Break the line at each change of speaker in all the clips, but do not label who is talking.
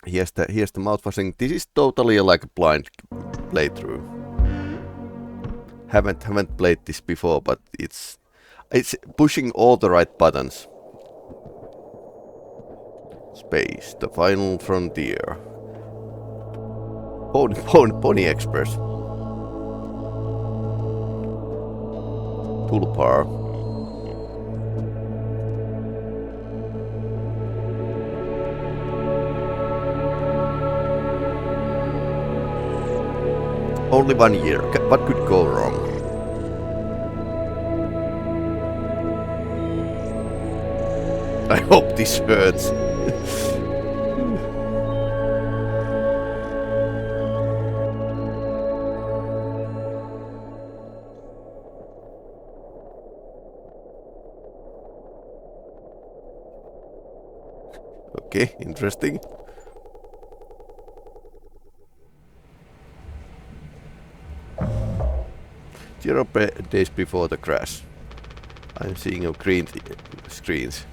Here's the mouthwashing. This is totally like a blind playthrough. Haven't played this before, but it's pushing all the right buttons. Space, the final frontier. Pony experts. Tulpar. Only 1 year. What could go wrong? I hope this hurts. Okay, interesting. Zero days before the crash. I'm seeing a green screens.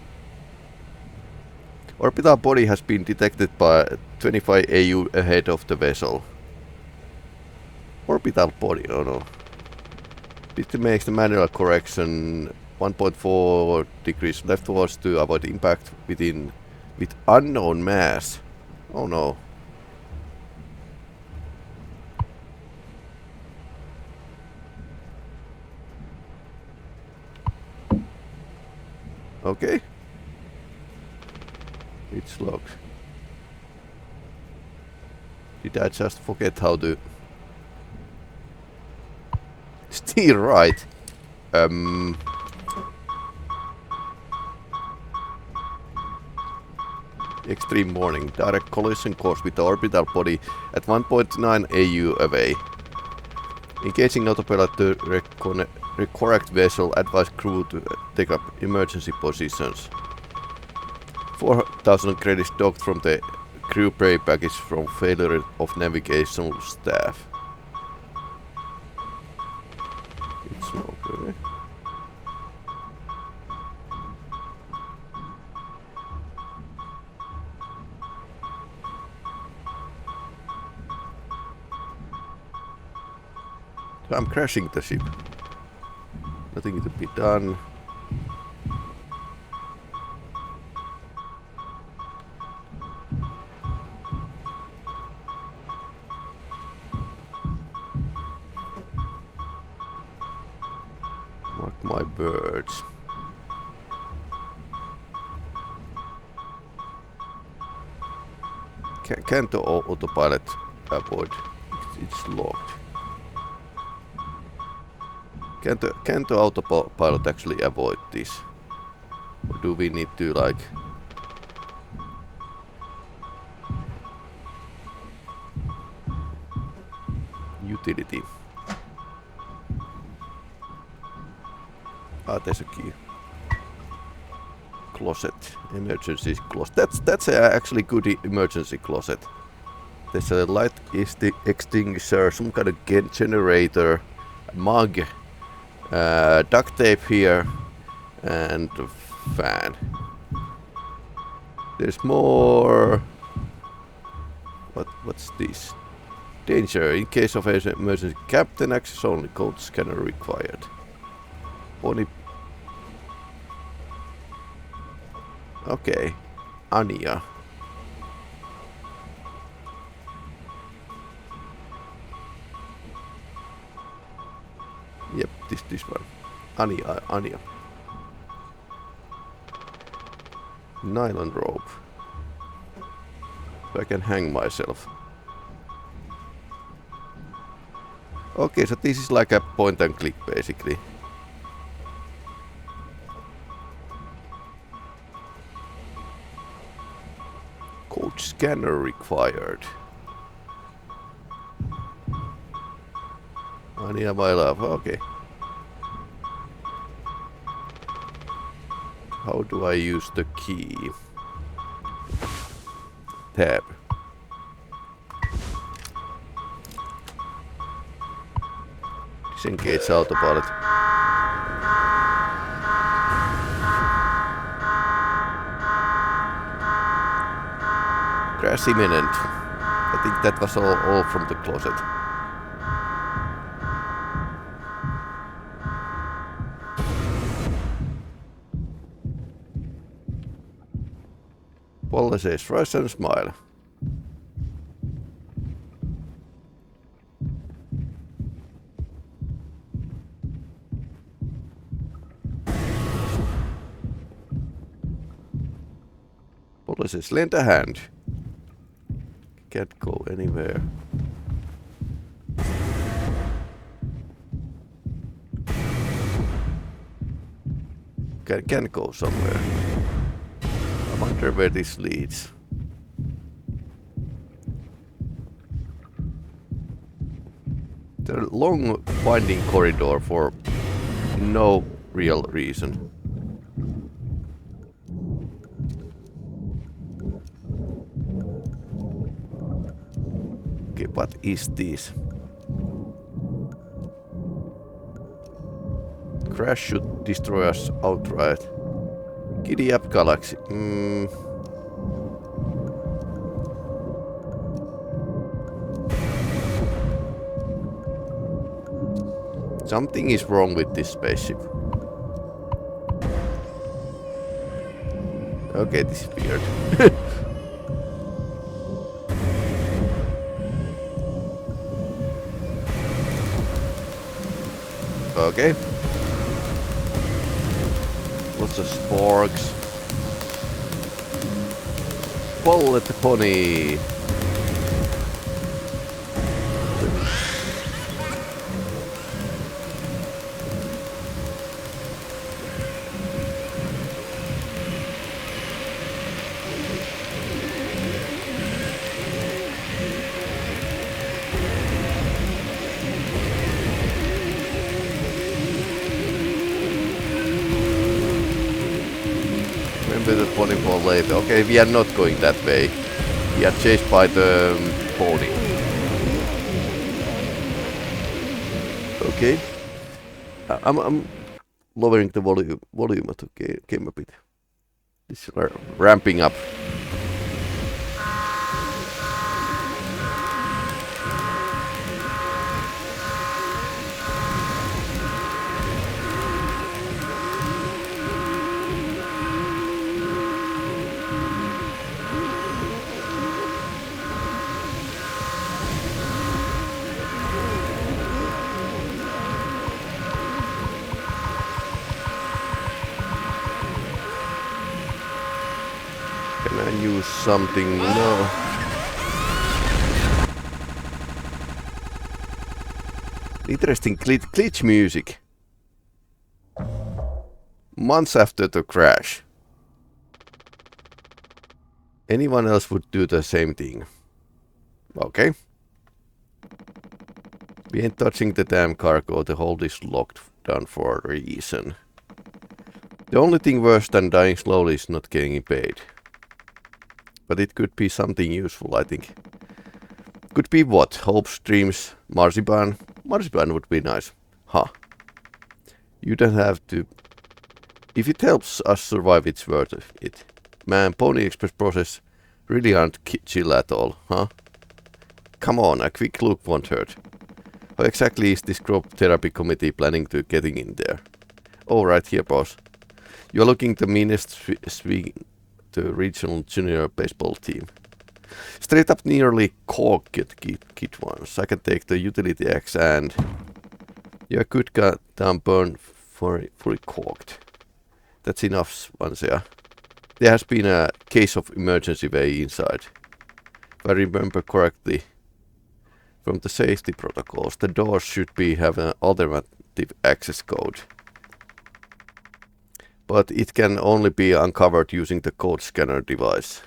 Orbital body has been detected by 25 AU ahead of the vessel. Orbital body, oh no. It makes the manual correction 1.4 degrees leftwards to avoid impact with unknown mass. Oh no. Okay. It's locked. Did I just forget how to steer right? Extreme warning. Direct collision course with the orbital body at 1.9 AU away. Engaging autopilot to correct vessel. Advise crew to take up emergency positions. 4,000 credits docked from the crew pay package from failure of navigational staff. It's okay. I'm crashing the ship. Nothing to be done. Mark my birds. Can't the autopilot avoid? It's locked. Can the autopilot actually avoid this? Or do we need to like... Utility. Ah, there's a key. Closet. Emergency closet. That's actually good emergency closet. There's a light extinguisher, some kind of generator, a mug, duct tape here, and a fan. There's more. What's this? Danger. In case of emergency, captain access only. Code scanner required. Pony. Okay. Anya. Yep, this one. Anya. Nylon rope. So I can hang myself. Okay, so this is like a point and click basically. Code scanner required. Anya, my love, okay. How do I use the key? Tab. Disengage autopilot. Crash imminent. I think that was all from the closet. Paula says, rise and smile. Paula says, lend a hand. Can't go anywhere. Can go somewhere. I wonder where this leads. The long winding corridor for no real reason. Okay, what is this? Crash should destroy us outright. Giddy up, Galaxy. Something is wrong with this spaceship. Okay, this is weird. Okay. Lots of sparks. Follow the pony. The pony for later. Okay, we are not going that way. We are chased by the pony. Okay. I'm lowering the volume of the game a bit. It's ramping up. Can I use something? No. Interesting glitch music. Months after the crash. Anyone else would do the same thing. Okay. We ain't touching the damn cargo. The hold is locked down for a reason. The only thing worse than dying slowly is not getting paid. But it could be something useful, I think. Could be what? Hopes, dreams, marzipan? Marzipan would be nice. Huh. You don't have to... If it helps us survive, it's worth it. Man, Pony Express process really aren't chill at all, huh? Come on, a quick look won't hurt. How exactly is this crop therapy committee planning to getting in there? Oh, right here, boss. You're looking the meanest swing the regional junior baseball team. Straight up nearly corked kid ones. I can take the utility axe and... Yeah, good goddamn burn for fully corked. That's enough, once, yeah. There has been a case of emergency way inside. If I remember correctly, from the safety protocols, the doors should have an alternative access code. But it can only be uncovered using the code scanner device.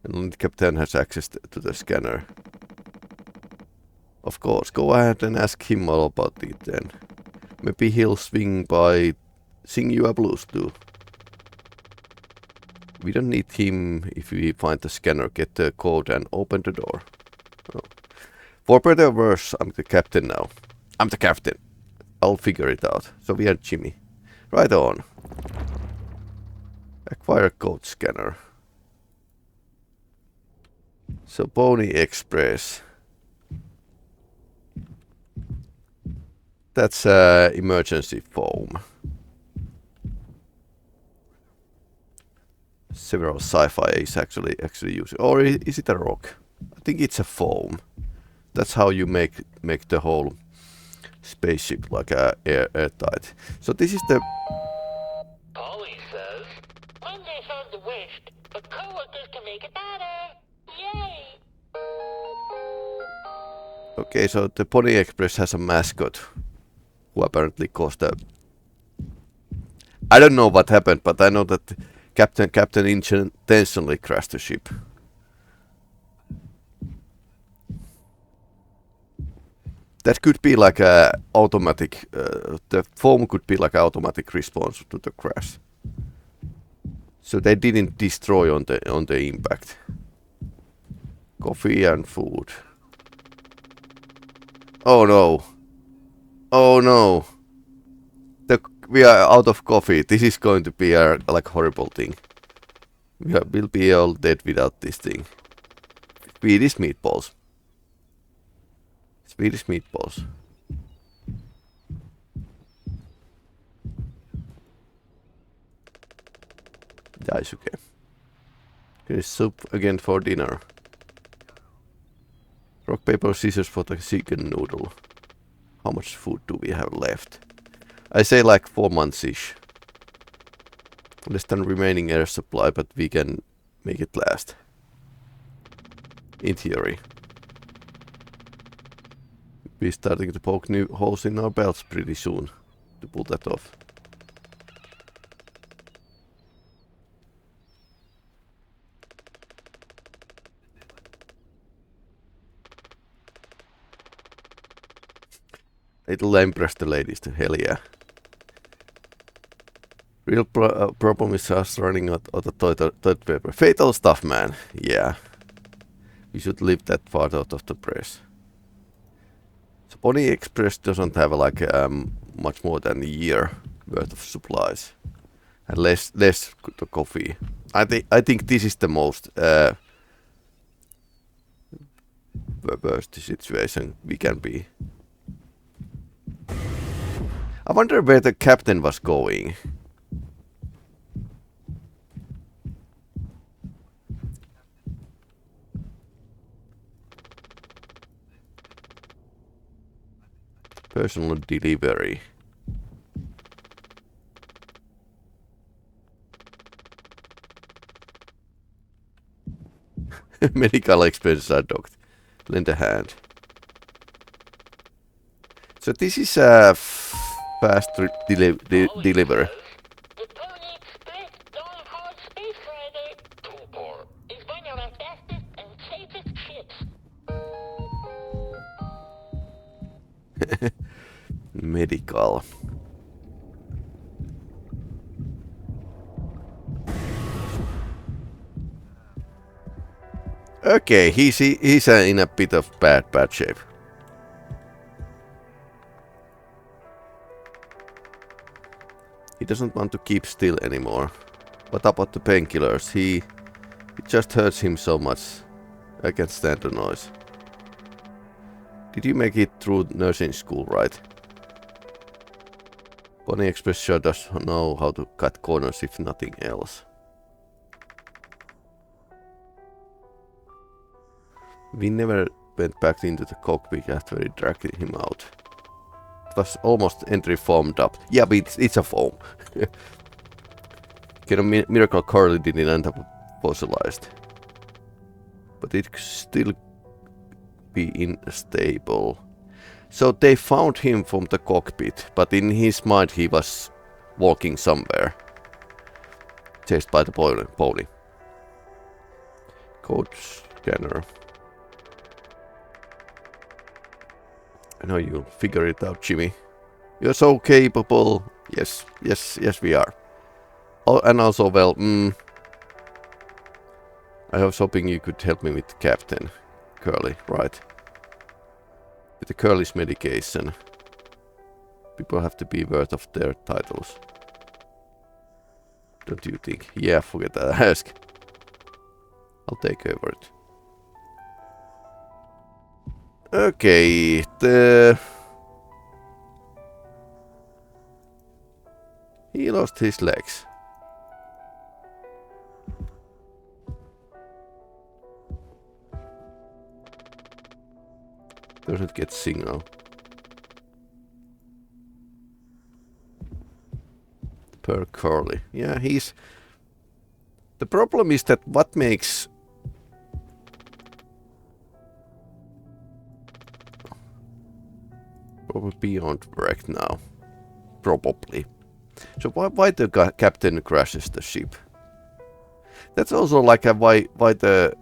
And only Captain has access to the scanner. Of course, go ahead and ask him all about it then. Maybe he'll swing by, sing you a blues too. We don't need him if we find the scanner, get the code and open the door. Oh. For better or worse, I'm the captain now. I'm the captain. I'll figure it out. So we are Jimmy. Right on. Acquire code scanner. So Pony Express. That's emergency foam. Several sci-fi is actually using. Or is it a rock? I think it's a foam. That's how you make the whole spaceship like airtight. So this is the.
Polly says, Monday sounds the worst, but co-workers can make it better. Yay!
Okay, so the Pony Express has a mascot who apparently caused a. I don't know what happened, but I know that Captain intentionally crashed the ship. That could be like a automatic. The foam could be like an automatic response to the crash. So they didn't destroy on the impact. Coffee and food. Oh no! Oh no! We are out of coffee. This is going to be a like horrible thing. We'll be all dead without this thing. Swedish meatballs. Swedish meatballs. Daisuke. Okay, soup again for dinner. Rock, paper, scissors for the chicken noodle. How much food do we have left? I say like 4 months-ish. Less than remaining air supply, but we can make it last. In theory. We're starting to poke new holes in our belts pretty soon to pull that off. It'll impress the ladies, to hell yeah. Real problem is us running out of toilet paper. Fatal stuff, man. Yeah. We should leave that part out of the press. So Pony Express doesn't have like much more than a year worth of supplies. And less the coffee. I think this is the most worst situation we can be. I wonder where the captain was going. Personal delivery. Medical expenses are docked. Lend a hand. So this is a fast delivery.
The Pony Express Dawn Hard Space Rider Tulpar is one of our fastest and safest ships.
Medical. Okay, he's in a bit of bad shape. He doesn't want to keep still anymore. What about the painkillers? It just hurts him so much. I can't stand the noise. Did you make it through nursing school, right? Pony Express sure does know how to cut corners if nothing else. We never went back into the cockpit after we dragged him out. It was almost entry foamed up. Yeah, but it's a foam. Miracle Carly didn't end up fossilized. But it could still be unstable. So they found him from the cockpit, but in his mind he was walking somewhere. Chased by the pony. Code scanner. I know you'll figure it out, Jimmy. You're so capable. Yes, we are. Oh, and also, well, I was hoping you could help me with Captain Curly, right? With the Curly's medication. People have to be worth of their titles. Don't you think? Yeah, forget that. Ask. I'll take over it. Okay, he lost his legs. Doesn't get signal. Per Curly. Yeah, he's... The problem is that what makes... Probably beyond correct now. Probably. So why the captain crashes the ship? That's also like a why the...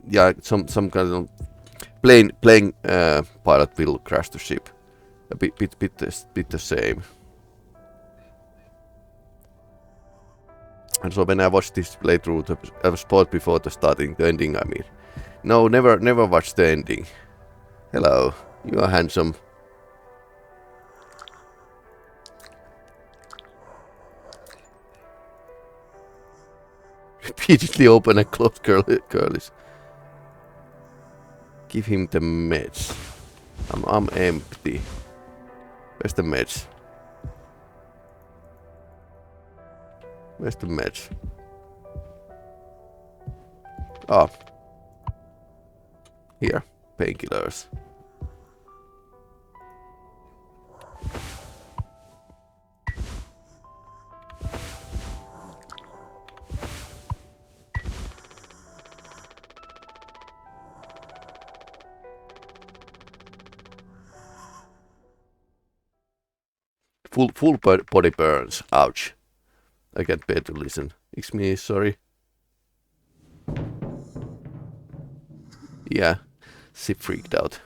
Yeah, some kind of... Plane pilot will crash the ship. A bit the same. And so when I watched this playthrough, I was spoiled before the starting, the ending. I mean, no, never watch the ending. Hello, you are handsome. Repeatedly open and close curlies. Give him the meds. I'm empty. Where's the meds? Where's the meds? Oh. Here. Painkillers. Full body burns. Ouch. I can't bear to listen. It's me, sorry. Yeah, she freaked out.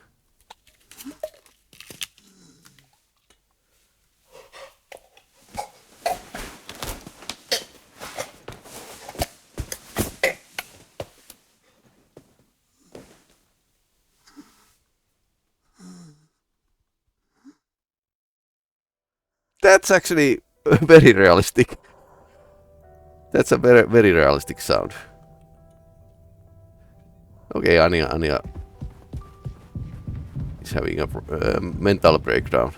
That's actually very realistic. That's a very realistic sound. Okay, Anya is having a mental breakdown.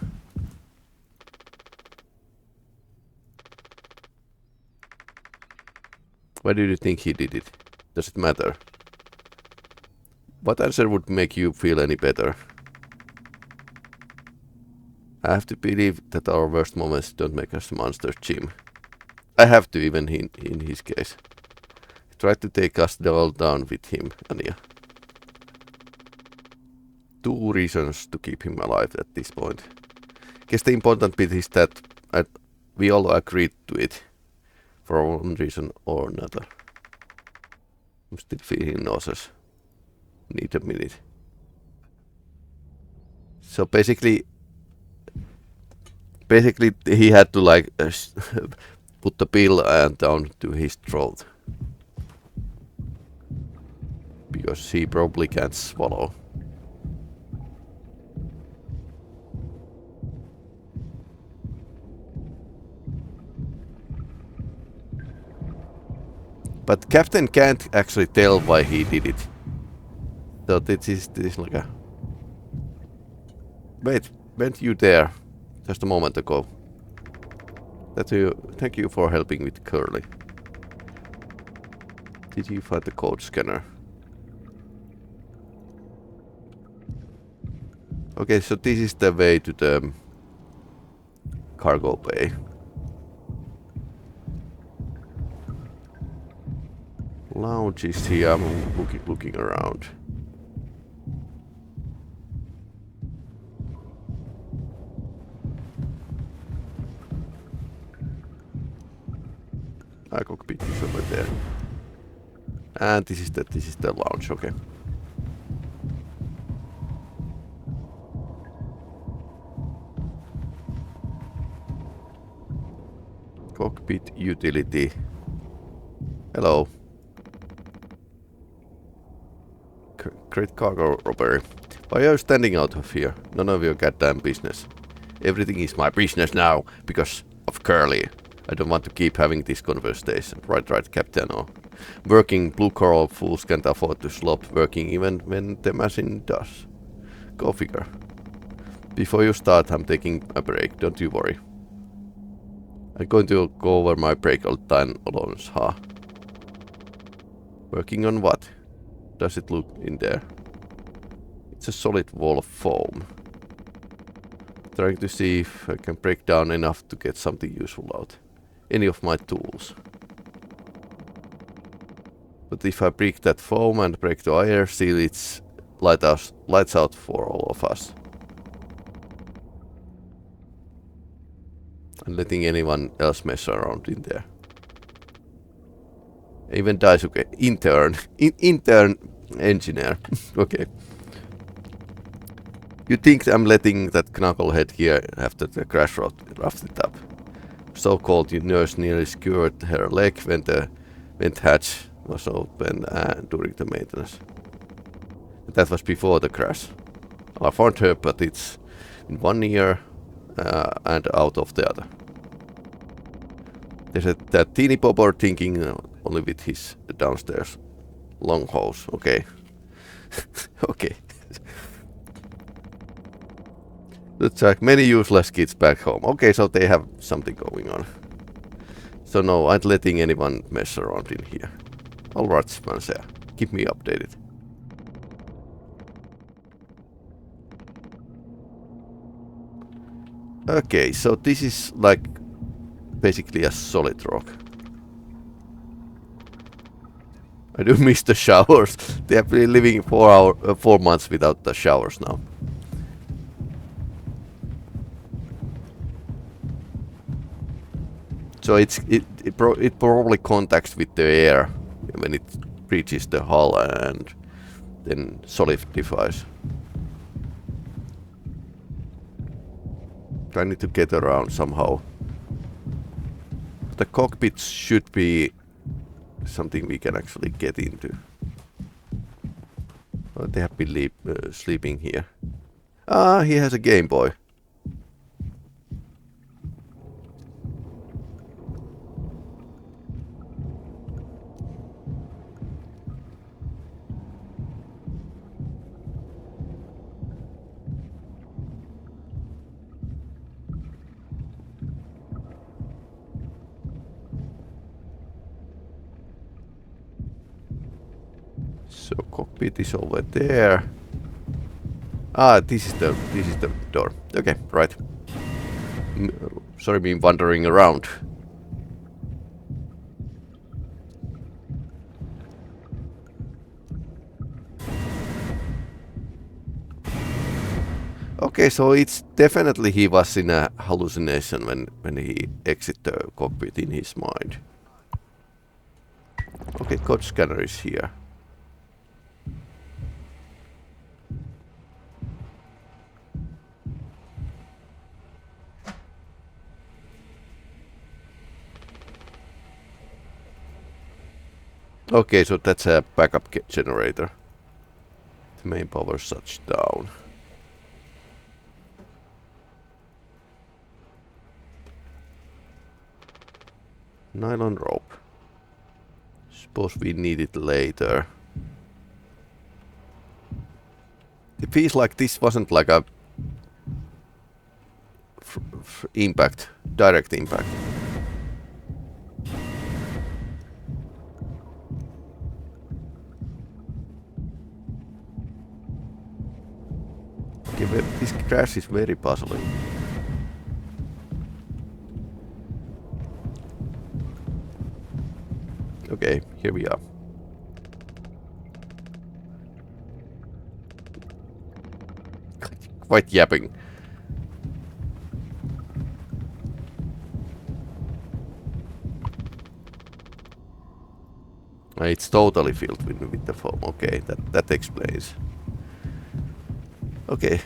Why do you think he did it? Does it matter? What answer would make you feel any better? I have to believe that our worst moments don't make us monsters, Jim. I have to, even in his case. Try to take us all down with him, Anya. 2 reasons to keep him alive at this point. Guess the important bit is that we all agreed to it. For one reason or another. I'm still feeling nauseous. Need a minute. So basically he had to like put the pill down to his throat. Because he probably can't swallow. But Captain can't actually tell why he did it. So this is like a... Wait, weren't you there just a moment ago? Thank you for helping with Curly. Did you find the code scanner? Okay, so this is the way to the cargo bay. Lounge is here. I'm looking around. Our cockpit is over there. And this is the lounge, okay. Cockpit utility. Hello. Great cargo robbery. Why are you standing out of here? None of your goddamn business. Everything is my business now because of Curly. I don't want to keep having this conversation. Right, Captain. Or working blue collar fools can't afford to stop working even when the machine does. Go figure. Before you start, I'm taking a break, don't you worry. I'm going to go over my break all time alone, huh? Working on what? Does it look in there? It's a solid wall of foam. Trying to see if I can break down enough to get something useful out. Any of my tools. But if I break that foam and break the air seal, it's lights out for all of us. And letting anyone else mess around in there. Even Daisuke, intern engineer. Okay. You think I'm letting that knucklehead here after the crash roughed it up? So-called nurse nearly skewered her leg when the vent hatch was open during the maintenance. That was before the crash. I found her, but it's in one ear and out of the other. There's that teeny popper thinking only with his downstairs long hose. Okay. Okay. Looks like many useless kids back home. Okay, so they have something going on. So no, I'm not letting anyone mess around in here. Alright, Spencer. Keep me updated. Okay, so this is like basically a solid rock. I do miss the showers. They have been living 4 months without the showers now. So it probably contacts with the air when it reaches the hull and then solidifies. Trying to get around somehow. The cockpit should be something we can actually get into. Oh, they have been sleeping here. Ah, he has a Game Boy. So cockpit is over there. Ah, this is the door. Okay, right. Sorry, me wandering around. Okay, so it's definitely he was in a hallucination when he exited the cockpit in his mind. Okay, code scanner is here. Okay, so that's a backup generator. The main power shuts down. Nylon rope. Suppose we need it later. It feels like this wasn't like a impact, direct impact. Okay, but this crash is very puzzling. Okay, here we are. Quite yapping. It's totally filled with the foam. Okay, that explains. Okay.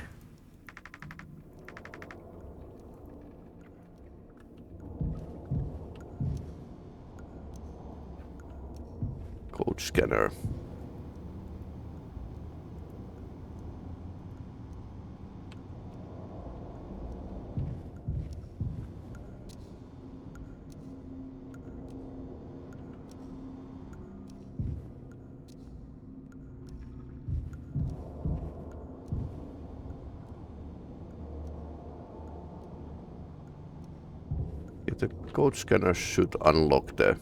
Code scanner. The code scanner should unlock the...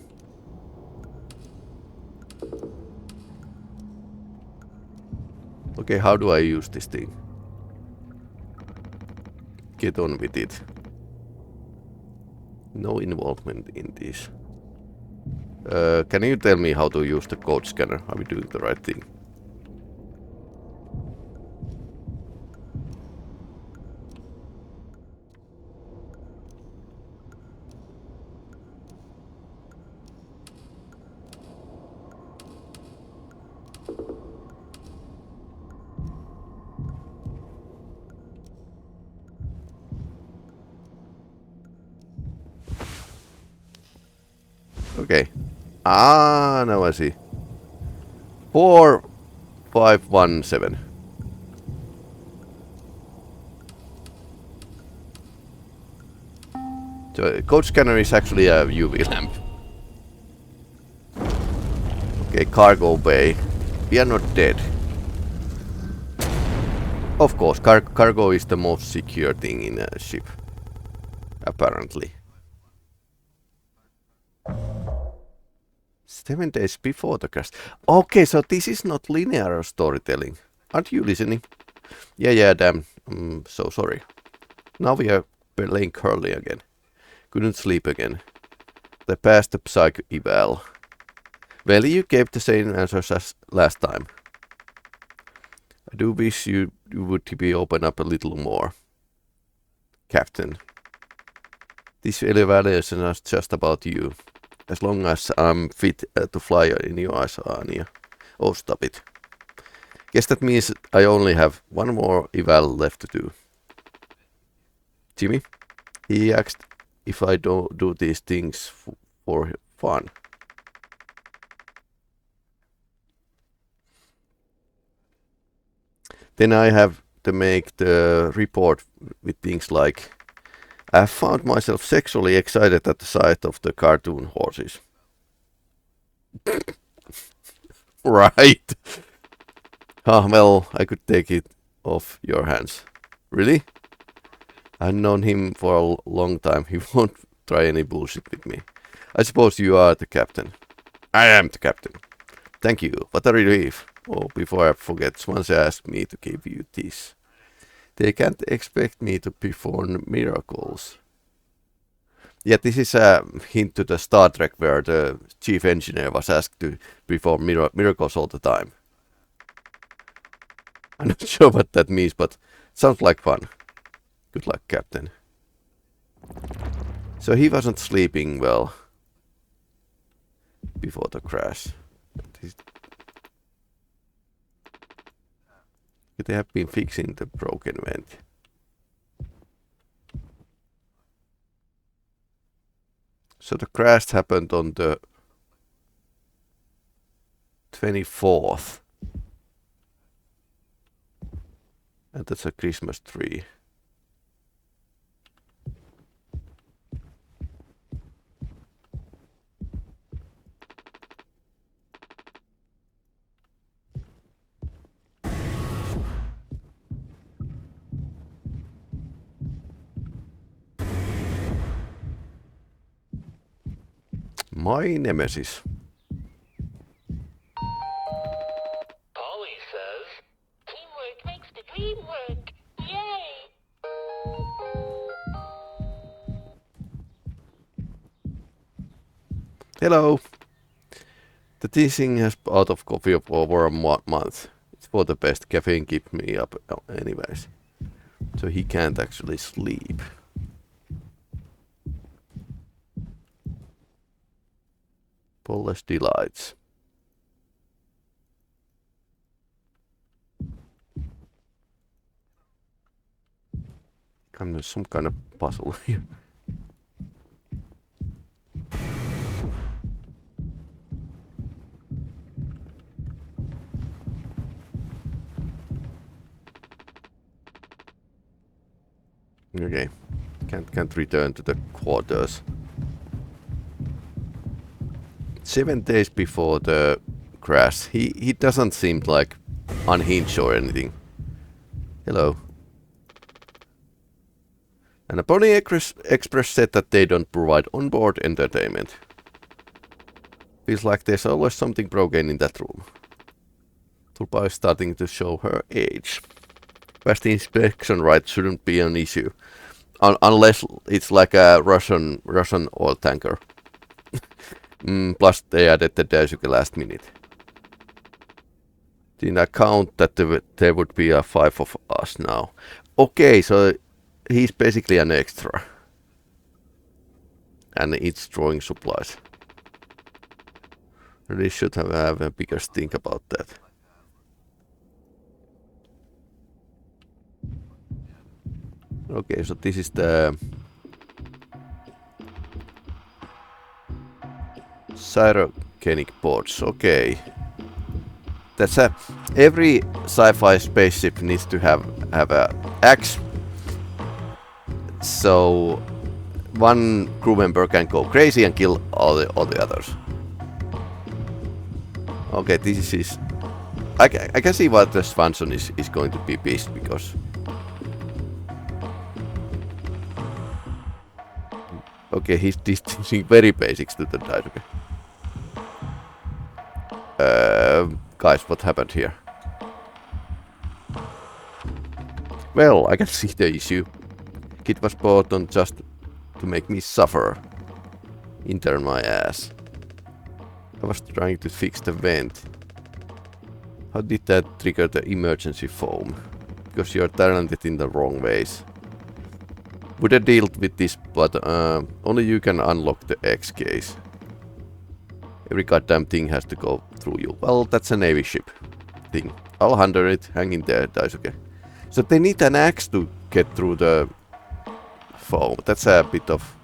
Okay, how do I use this thing? Get on with it. No involvement in this. Can you tell me how to use the code scanner? Are we doing the right thing? Okay. Ah, now I see. 4517. So code scanner is actually a UV lamp. Okay, cargo bay. We are not dead. Of course, cargo is the most secure thing in a ship. Apparently. 7 days before the crash. Okay, so this is not linear storytelling. Aren't you listening? Yeah, damn. I'm so sorry. Now we are playing Curly again. Couldn't sleep again. They passed the psych eval. Well, you gave the same answers as last time. I do wish you would be open up a little more. Captain. This evaluation is just about you. As long as I'm fit to fly in your eyes, Anya. Oh, stop it. Guess that means I only have one more eval left to do. Jimmy? He asked if I don't do these things for fun. Then I have to make the report with things like, I found myself sexually excited at the sight of the cartoon horses. Right. Well, I could take it off your hands. Really? I've known him for a long time. He won't try any bullshit with me. I suppose you are the captain. I am the captain. Thank you. What a relief. Oh, before I forget, Swansea asked me to give you this. They can't expect me to perform miracles. Yeah, this is a hint to the Star Trek where the chief engineer was asked to perform miracles all the time. I'm not sure what that means, but it sounds like fun. Good luck, Captain. So he wasn't sleeping well before the crash. They have been fixing the broken vent. So the crash happened on the 24th. And that's a Christmas tree. My nemesis.
Polly says, teamwork makes the dream work. Yay!
Hello. The teasing has out of coffee for over a month. It's for the best. Caffeine keeps me up anyways. So he can't actually sleep. Polish delights. There's some kind of puzzle here. Okay, can't return to the quarters. 7 days before the crash, he doesn't seem like unhinged or anything. Hello. And Pony Express said that they don't provide onboard entertainment. Feels like there's always something broken in that room. Tulpar is starting to show her age. Fast inspection right shouldn't be an issue. Unless it's like a Russian oil tanker. Plus they added the Daisuke last minute. Didn't account that there would be 5 of us now. Okay, so he's basically an extra. And it's drawing supplies. Really should have a bigger think about that. Okay, so this is the cryogenic pods. Okay, that's every sci-fi spaceship needs to have a axe. So one crew member can go crazy and kill all the others. Okay, this is. I can see what the Swanson is going to be pissed because. Okay, he's teaching very basics to the Daisuke. Guys, what happened here? Well, I can see the issue. Kid was bought on just to make me suffer. Intern my ass. I was trying to fix the vent. How did that trigger the emergency foam? Because you're talented in the wrong ways. Would have dealt with this, but only you can unlock the X case. Every goddamn thing has to go through you. Well, that's a Navy ship thing. I'll handle it. Hang in there, Daisuke. So they need an axe to get through the foam. That's a bit of...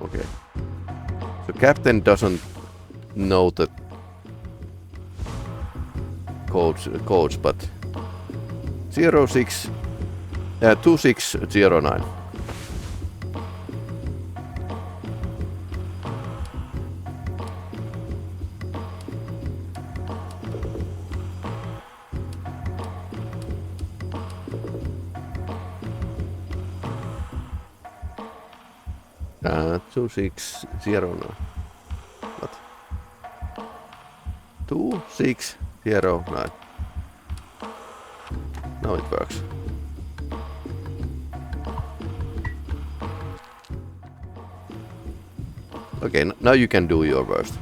Okay. So Captain doesn't know the codes, but 2609. Uh, 2609. What? 2609. Now it works. Okay, now you can do your worst.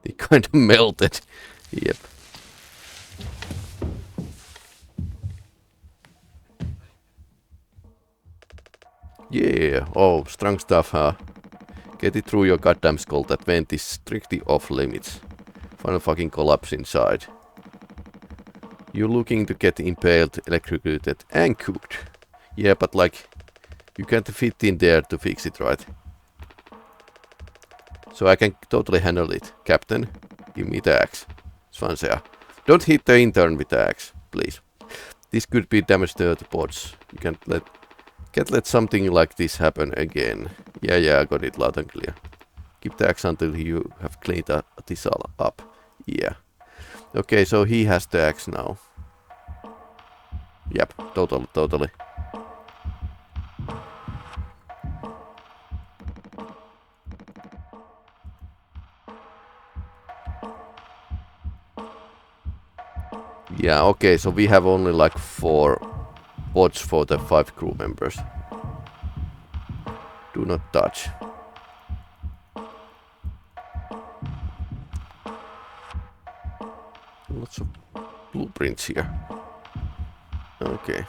It kind of melted. Yep. Yeah, oh, strong stuff, huh? Get it through your goddamn skull, that vent is strictly off limits. Final fucking collapse inside. You're looking to get impaled, electrocuted, and cooked. Yeah, but like, you can't fit in there to fix it, right? So I can totally handle it. Captain, give me the axe. Swansea. Don't hit the intern with the axe, please. This could be damage to the pods. You can't let something like this happen again. Yeah, I got it loud and clear. Keep the axe until you have cleaned this all up. Yeah. Okay, so he has the axe now. Yep, totally. Yeah, okay, so we have only like 4 pods for the 5 crew members. Do not touch. Lots of blueprints here. Okay.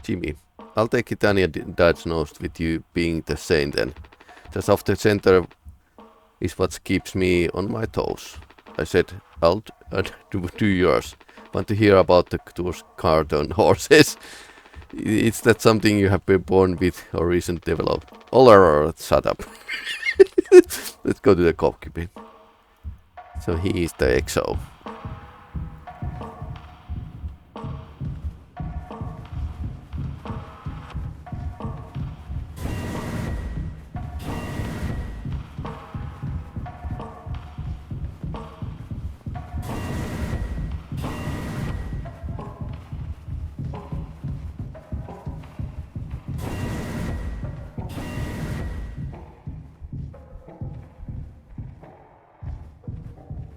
Jimmy, I'll take Titania diagnosed with you being the same then. Just off the center is what keeps me on my toes. I said, I'll do yours. Want to hear about the tour's carton horses? It's that something you have been born with or recent developed. Or shut up. Let's go to the cockpit. So he is the EXO.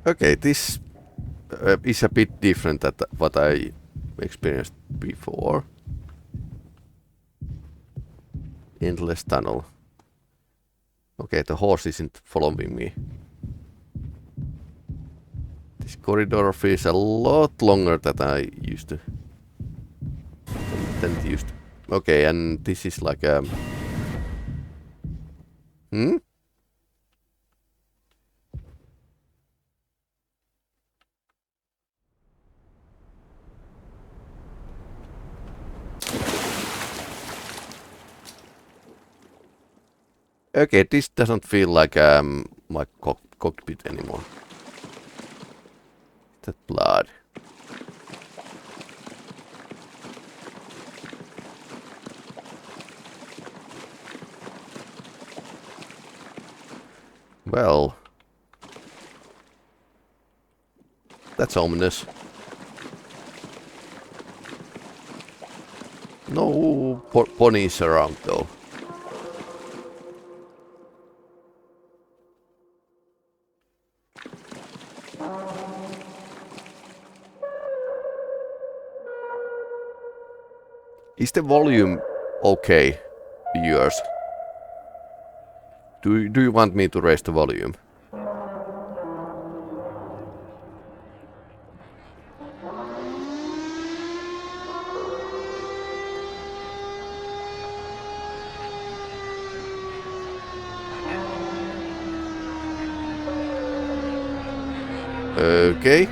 Okay, this is a bit different than what I experienced before. Endless tunnel. Okay, the horse isn't following me. This corridor feels a lot longer than I used to. Than it used to. Okay, and this is like a... Okay, this doesn't feel like my cockpit anymore. That blood. Well, that's ominous. No ponies around though. Is the volume okay, viewers? Do you want me to raise the volume? Okay.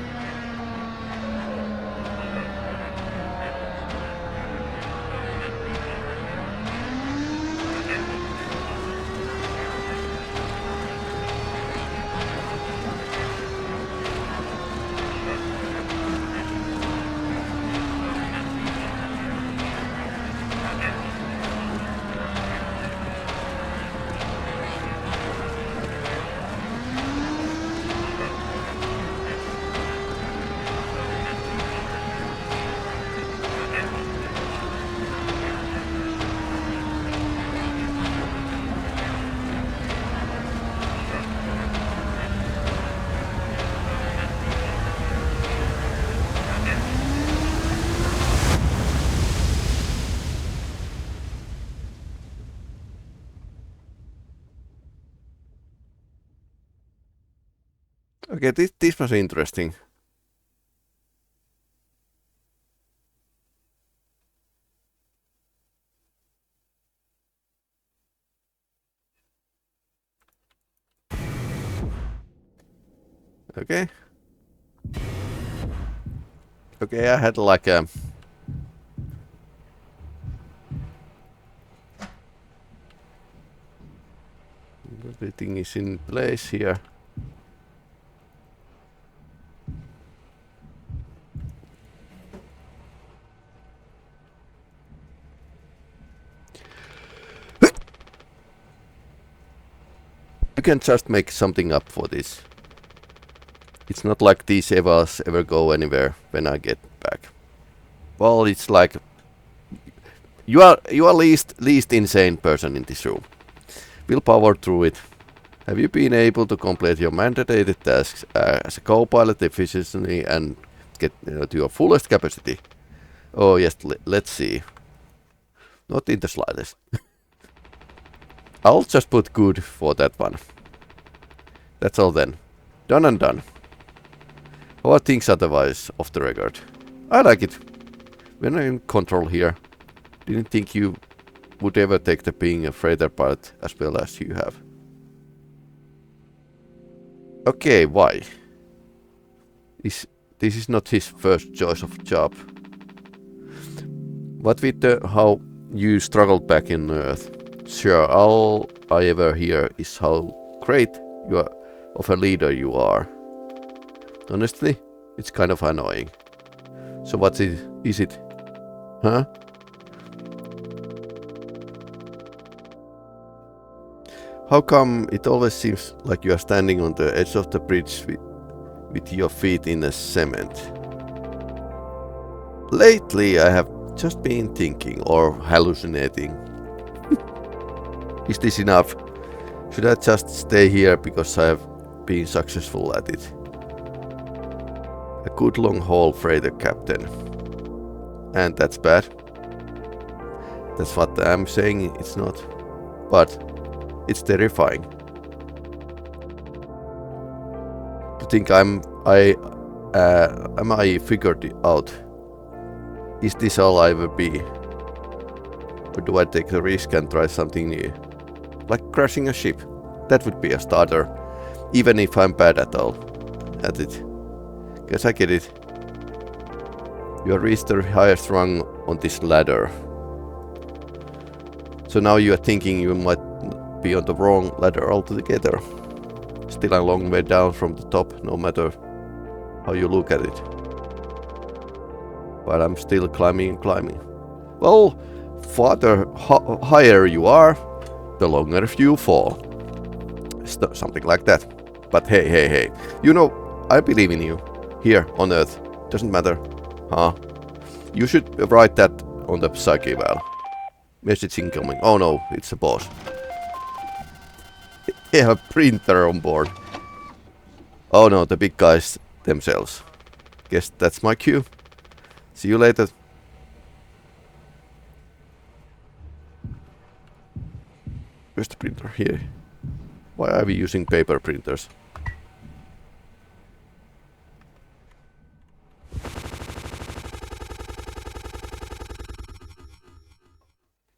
Okay, this was interesting. Okay. Okay, I had like a... Everything is in place here. You can just make something up for this. It's not like these evas ever go anywhere when I get back. Well, it's like you are least insane person in this room. We'll power through it. Have you been able to complete your mandated tasks as a co-pilot efficiently and get to your fullest capacity? Oh yes, let's see. Not in the slightest. I'll just put good for that one. That's all then. Done and done. How are things otherwise off the record? I like it. When I'm in control here, didn't think you would ever take the being a freighter pilot as well as you have. Okay, why? This is not his first choice of job. What with how you struggled back in Earth? Sure, all I ever hear is how great you are of a leader you are. Honestly, it's kind of annoying. So what is it? Huh? How come it always seems like you are standing on the edge of the bridge with your feet in the cement? Lately I have just been thinking or hallucinating. Is this enough? Should I just stay here because I have been successful at it? A good long haul freighter captain. And that's bad. That's what I'm saying, it's not. But it's terrifying. To think am I figured it out? Is this all I will be? Or do I take the risk and try something new? Like crashing a ship. That would be a starter. Even if I'm bad at it. Guess I get it. You have reached the highest rung on this ladder. So now you are thinking you might be on the wrong ladder altogether. Still a long way down from the top, no matter how you look at it. But I'm still climbing. Well, farther higher you are, the longer you fall. Something like that. But hey. You know, I believe in you. Here, on Earth. Doesn't matter. Huh? You should write that on the psyche eval. Message incoming. Oh no, it's a boss. They have a printer on board. Oh no, the big guys themselves. Guess that's my cue. See you later. Where's the printer? Here. Why are we using paper printers?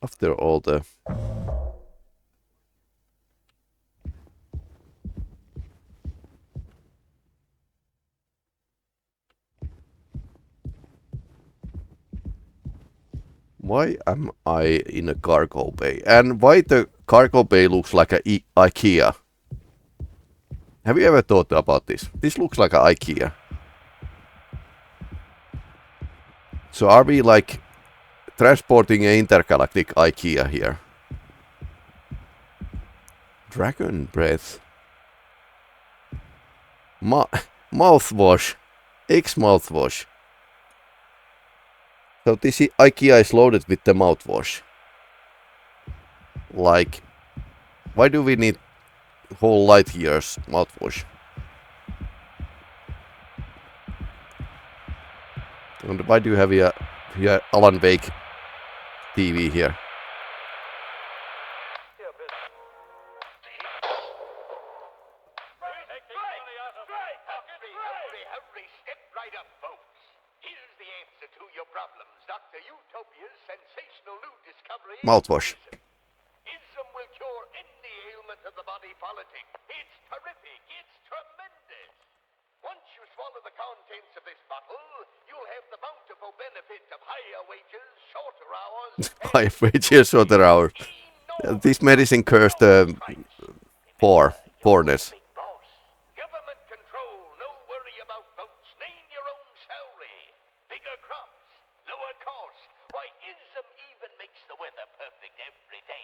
After all the... Why am I in a cargo bay? And why the cargo bay looks like a IKEA? Have you ever thought about this? This looks like a IKEA. So are we like transporting an intergalactic IKEA here? Dragon breath. Mouthwash. Mouthwash. So this IKEA is loaded with the mouthwash. Like, why do we need whole light years mouthwash? And why do you have here Alan Wake TV here? Mouthwash.
Ism will cure any ailment of the body politic. It's terrific. It's tremendous. Once you swallow the contents of this bottle, you'll have the bountiful benefit of higher wages, shorter hours.
Higher wages, shorter hours. This medicine cures the poorness.
Government control, no worry about votes. Name your own salary. Bigger crops, lower cost. Why, ism even makes the weather perfect every day.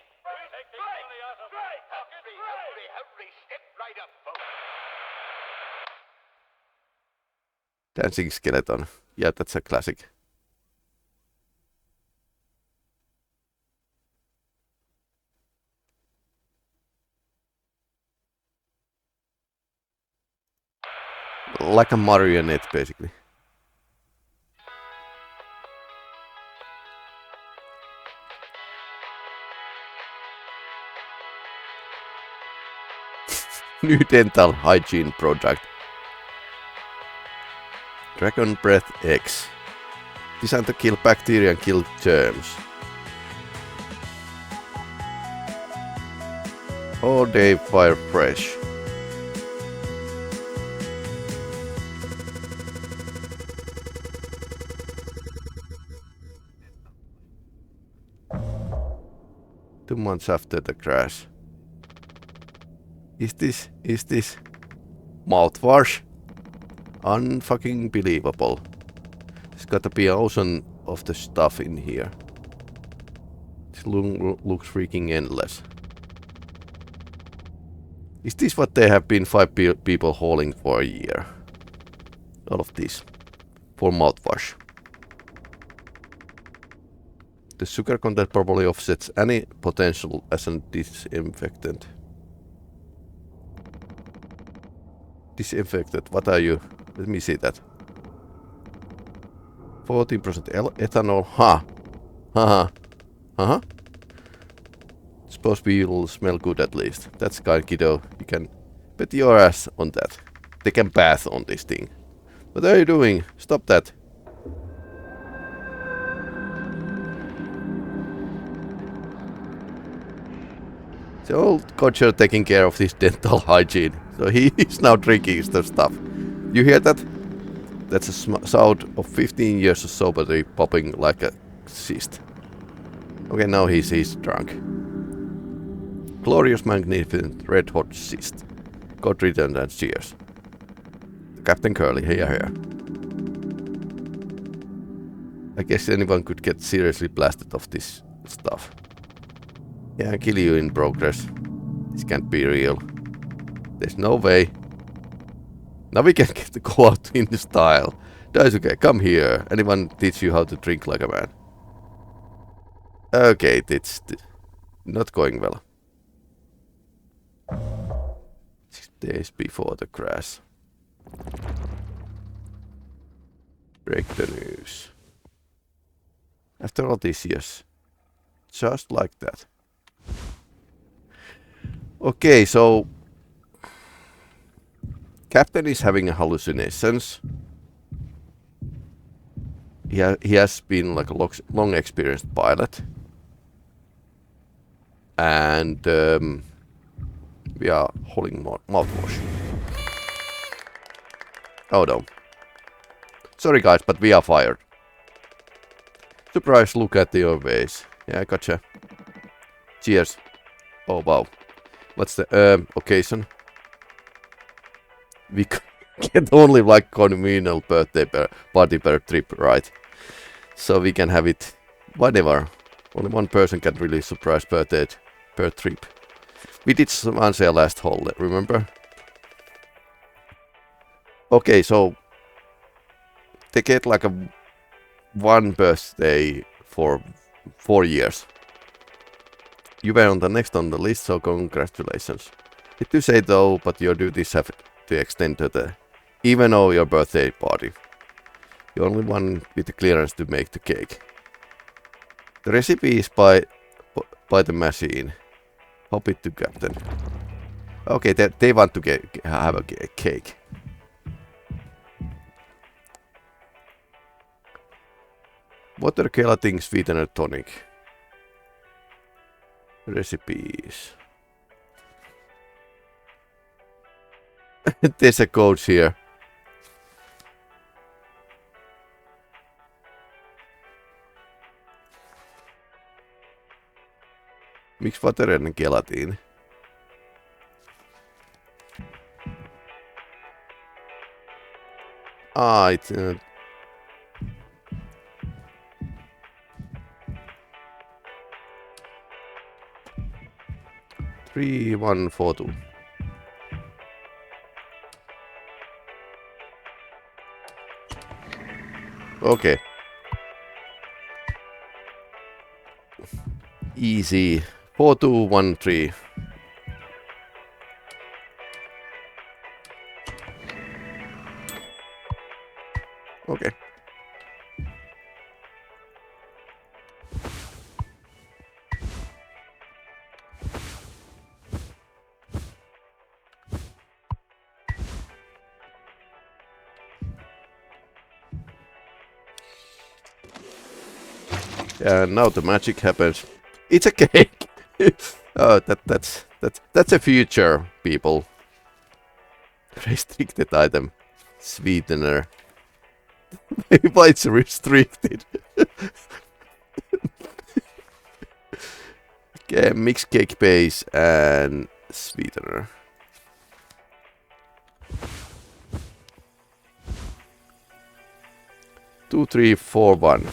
Hurry, step right up, folks.
Dancing skeleton. Yeah, that's a classic. Like a marionette, basically. New dental hygiene product. Dragon Breath X. Designed to kill bacteria and kill germs. All day fire fresh. 2 months after the crash. Is this mouthwash? Unfucking believable. There's gotta be an ocean of the stuff in here. This looks freaking endless. Is this what they have been 5 people hauling for a year? All of this. For mouthwash. The sugar content probably offsets any potential as a disinfectant. Disinfectant, what are you? Let me see that. 14% ethanol. Ha! Haha. Uh-huh. Suppose we'll smell good at least. That's kind, kiddo. You can bet your ass on that. They can bath on this thing. What are you doing? Stop that. The old cocher taking care of his dental hygiene. So he is now drinking the stuff. You hear that? That's a sound of 15 years of sobriety popping like a cyst. Okay, now he's drunk. Glorious, magnificent, red hot cyst. God return and cheers. Captain Curly, here. I guess anyone could get seriously blasted of this stuff. Yeah, kill you in progress. This can't be real. There's no way. Now we can get to go out in style. Daisuke, come here. Anyone teach you how to drink like a man? Okay, it's not going well. 6 days before the crash. Break the news. After all these years. Just like that. Okay, so Captain is having hallucinations. He has been like a long experienced pilot. And we are holding mouthwash. Oh no. Sorry guys, but we are fired. Surprise, look at your face. Yeah, gotcha. Cheers. Oh wow. What's the occasion? We get only like conventional birthday party per trip, right? So we can have it whatever. Only one person can really surprise birthday per trip. We did some answer last hole, remember? Okay, so they get like one birthday for 4 years. You were on the next on the list, so congratulations. It to say though, but your duties have to extend to the even though your birthday party. You're only one with the clearance to make the cake. The recipe is by the machine. Hop it to Captain. Okay, they want to have a cake. Water gelatin sweetener tonic. Recipes. There's a code here. Mix water and gelatin. Ah, it's 3142. Okay. Easy. 4213. Okay. And now the magic happens. It's a cake. Oh, that's a future, people. Restricted item. Sweetener. Why it's restricted? Mixed cake base and sweetener. Two, three, four, one.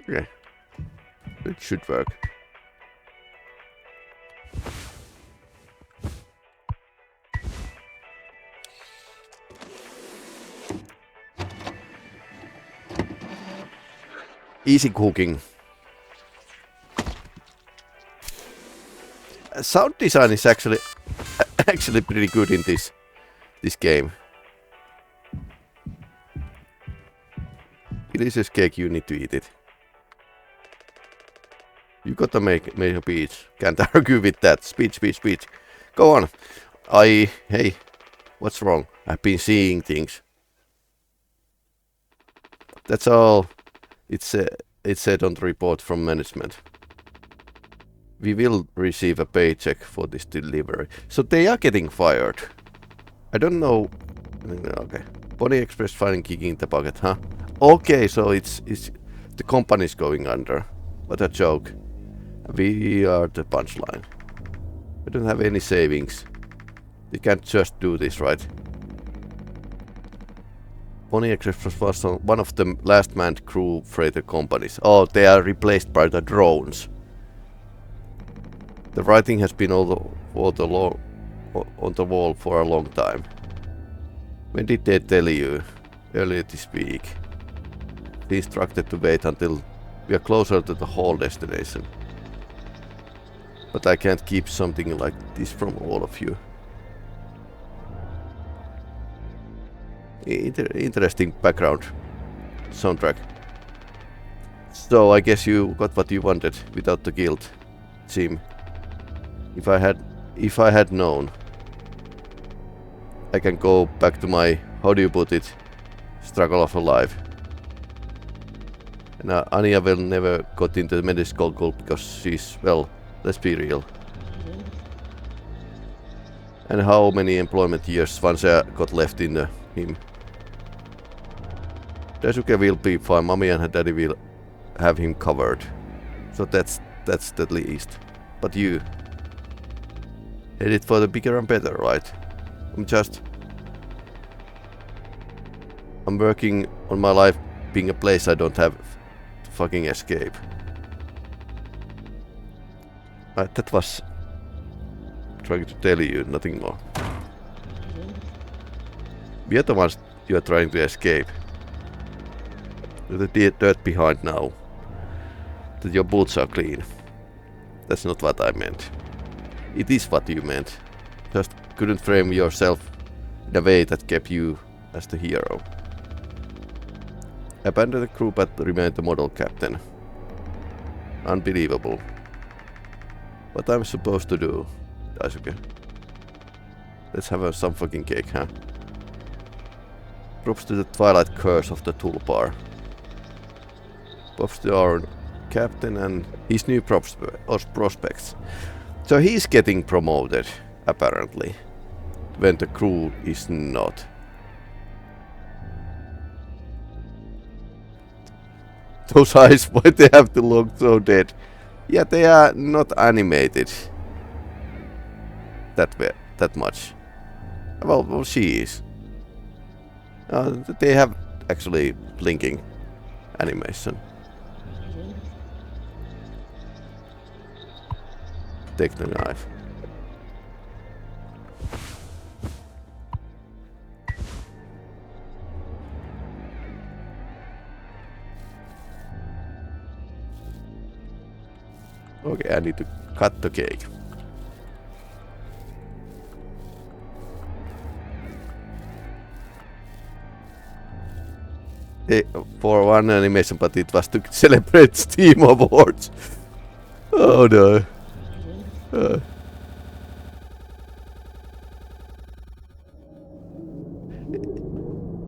Okay. It should work. Easy cooking. Sound design is actually pretty good in this game. Delicious cake, you need to eat it. You gotta make a speech. Can't argue with that. Speech. Go on. Hey, what's wrong? I've been seeing things. That's all. It said on the report from management. We will receive a paycheck for this delivery. So they are getting fired. I don't know. Okay. Pony Express finding kicking the bucket, huh? Okay, so it's the company's going under. What a joke. We are the punchline. We don't have any savings. We can't just do this, right? Pony Express was one of the last manned crew freighter companies. Oh, they are replaced by the drones. The writing has been on the wall for a long time. When did they tell you? Earlier this week. Be instructed to wait until we are closer to the whole destination. But I can't keep something like this from all of you. Interesting background soundtrack. So I guess you got what you wanted without the guilt, Jim. If I had known, I can go back to my, how do you put it, struggle of a life. And Anya will never got into the medical school because she's, well, let's be real. And how many employment years Swansea got left in him? Daisuke will be fine. Mommy and her daddy will have him covered. So that's the least. But you headed for the bigger and better, right? I'm working on my life being a place I don't have to fucking escape. That was trying to tell you, nothing more. We are the ones you are trying to escape. The dirt behind now. That your boots are clean. That's not what I meant. It is what you meant. Just couldn't frame yourself in a way that kept you as the hero. Abandon the crew but remain the model captain. Unbelievable. What I'm supposed to do, Daisuke? Let's have some fucking cake, huh? Props to the twilight curse of the Tulpar. Props to our captain and his new prospects. So he's getting promoted, apparently, when the crew is not. Those eyes, why they have to look so dead? Yeah, they are not animated that much. Well, she is. They have actually blinking animation. Take the knife. Okay, I need to cut the cake. For one animation, but it was to celebrate Steam Awards. Oh no.